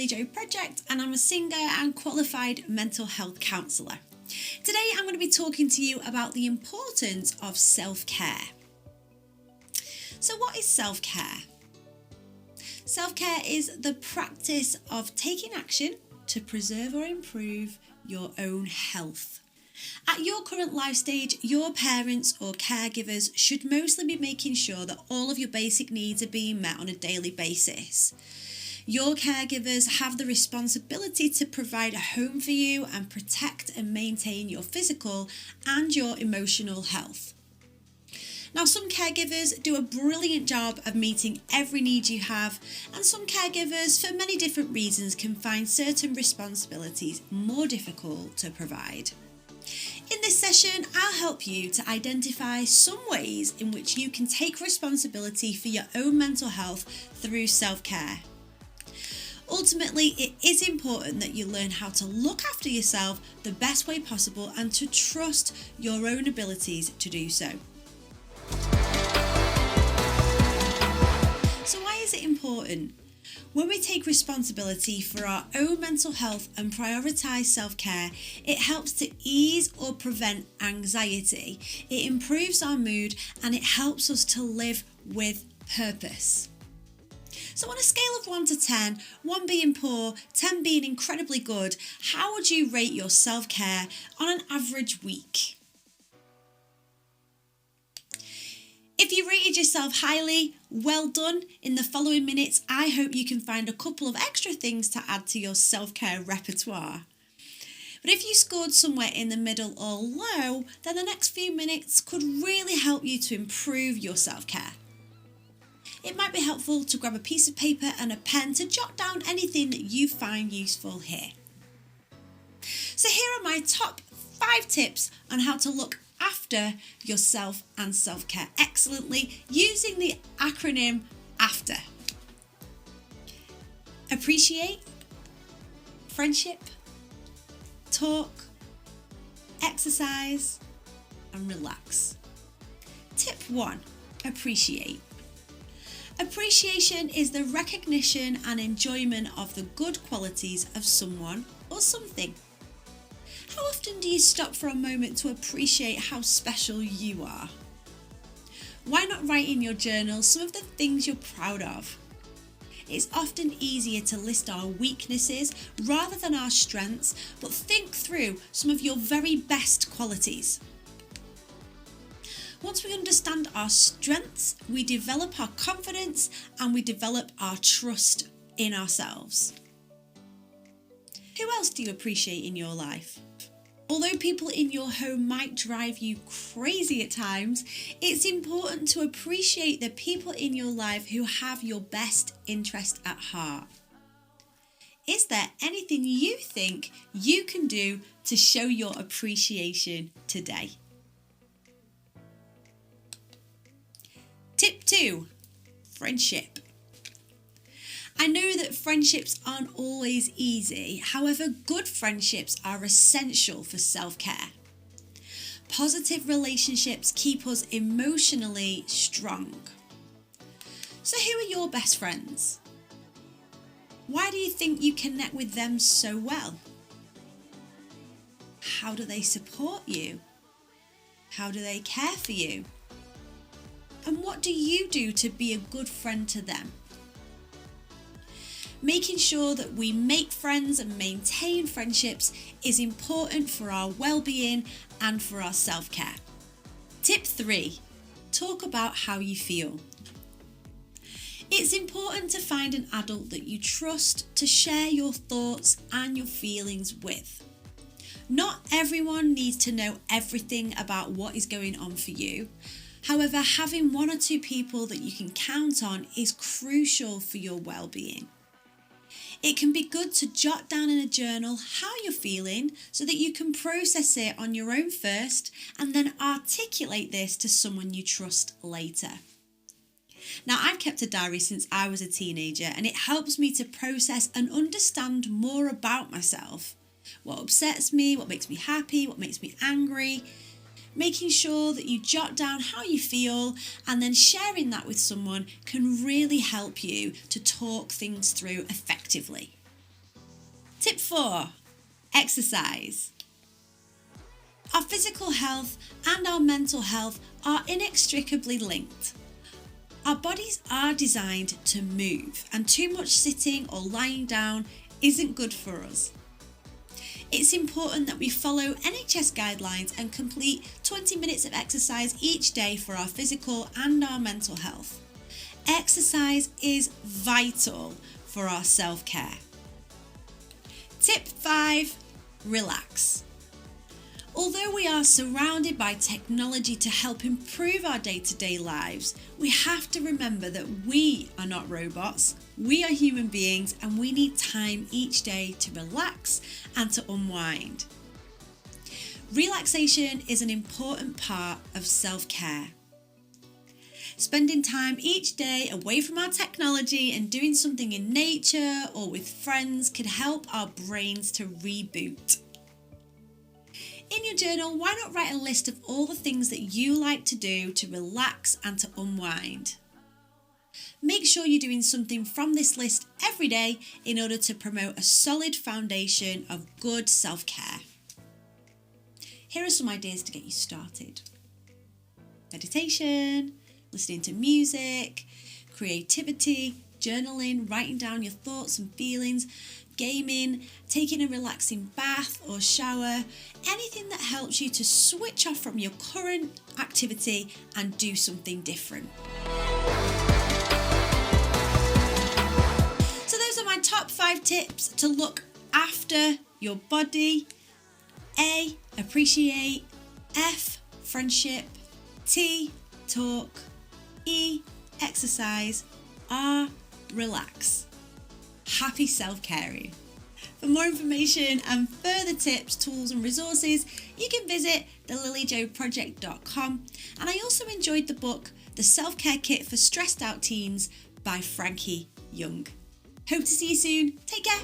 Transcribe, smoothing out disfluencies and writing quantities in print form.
Jo Project and I'm a singer and qualified mental health counsellor. Today I'm going to be talking to you about the importance of self-care. So what is self-care? Self-care is the practice of taking action to preserve or improve your own health. At your current life stage, your parents or caregivers should mostly be making sure that all of your basic needs are being met on a daily basis. Your caregivers have the responsibility to provide a home for you and protect and maintain your physical and your emotional health. Now, some caregivers do a brilliant job of meeting every need you have, and some caregivers, for many different reasons, can find certain responsibilities more difficult to provide. In this session, I'll help you to identify some ways in which you can take responsibility for your own mental health through self-care. Ultimately, it is important that you learn how to look after yourself the best way possible and to trust your own abilities to do so. So why is it important? When we take responsibility for our own mental health and prioritise self-care, it helps to ease or prevent anxiety, it improves our mood, and it helps us to live with purpose. So on a scale of 1 to 10, 1 being poor, 10 being incredibly good, how would you rate your self-care on an average week? If you rated yourself highly, well done. In the following minutes, I hope you can find a couple of extra things to add to your self-care repertoire. But if you scored somewhere in the middle or low, then the next few minutes could really help you to improve your self-care. It might be helpful to grab a piece of paper and a pen to jot down anything that you find useful here. So here are my top 5 tips on how to look after yourself and self-care excellently using the acronym AFTER. Appreciate, friendship, talk, exercise, and relax. Tip 1, appreciate. Appreciation is the recognition and enjoyment of the good qualities of someone or something. How often do you stop for a moment to appreciate how special you are? Why not write in your journal some of the things you're proud of? It's often easier to list our weaknesses rather than our strengths, but think through some of your very best qualities. Once we understand our strengths, we develop our confidence and we develop our trust in ourselves. Who else do you appreciate in your life? Although people in your home might drive you crazy at times, it's important to appreciate the people in your life who have your best interest at heart. Is there anything you think you can do to show your appreciation today? Tip 2, friendship. I know that friendships aren't always easy, however, good friendships are essential for self-care. Positive relationships keep us emotionally strong. So who are your best friends? Why do you think you connect with them so well? How do they support you? How do they care for you? And what do you do to be a good friend to them? Making sure that we make friends and maintain friendships is important for our well-being and for our self-care. Tip 3, talk about how you feel. It's important to find an adult that you trust to share your thoughts and your feelings with. Not everyone needs to know everything about what is going on for you. However, having 1 or 2 people that you can count on is crucial for your well-being. It can be good to jot down in a journal how you're feeling so that you can process it on your own first and then articulate this to someone you trust later. Now, I've kept a diary since I was a teenager and it helps me to process and understand more about myself. What upsets me, what makes me happy, what makes me angry. Making sure that you jot down how you feel and then sharing that with someone can really help you to talk things through effectively. Tip 4, exercise. Our physical health and our mental health are inextricably linked. Our bodies are designed to move, and too much sitting or lying down isn't good for us. It's important that we follow NHS guidelines and complete 20 minutes of exercise each day for our physical and our mental health. Exercise is vital for our self-care. Tip 5, relax. Although we are surrounded by technology to help improve our day-to-day lives, we have to remember that we are not robots, we are human beings, and we need time each day to relax and to unwind. Relaxation is an important part of self-care. Spending time each day away from our technology and doing something in nature or with friends can help our brains to reboot. In your journal, why not write a list of all the things that you like to do to relax and to unwind? Make sure you're doing something from this list every day in order to promote a solid foundation of good self-care. Here are some ideas to get you started. Meditation, listening to music, creativity, journaling, writing down your thoughts and feelings, gaming, taking a relaxing bath or shower, anything that helps you to switch off from your current activity and do something different. So those are my top 5 tips to look after your body. A, appreciate. F, friendship. T, talk. E, exercise. R, relax. Happy self-caring. For more information and further tips, tools and resources, you can visit thelilyjoproject.com. And I also enjoyed the book, The Self-Care Kit for Stressed Out Teens by Frankie Young. Hope to see you soon. Take care.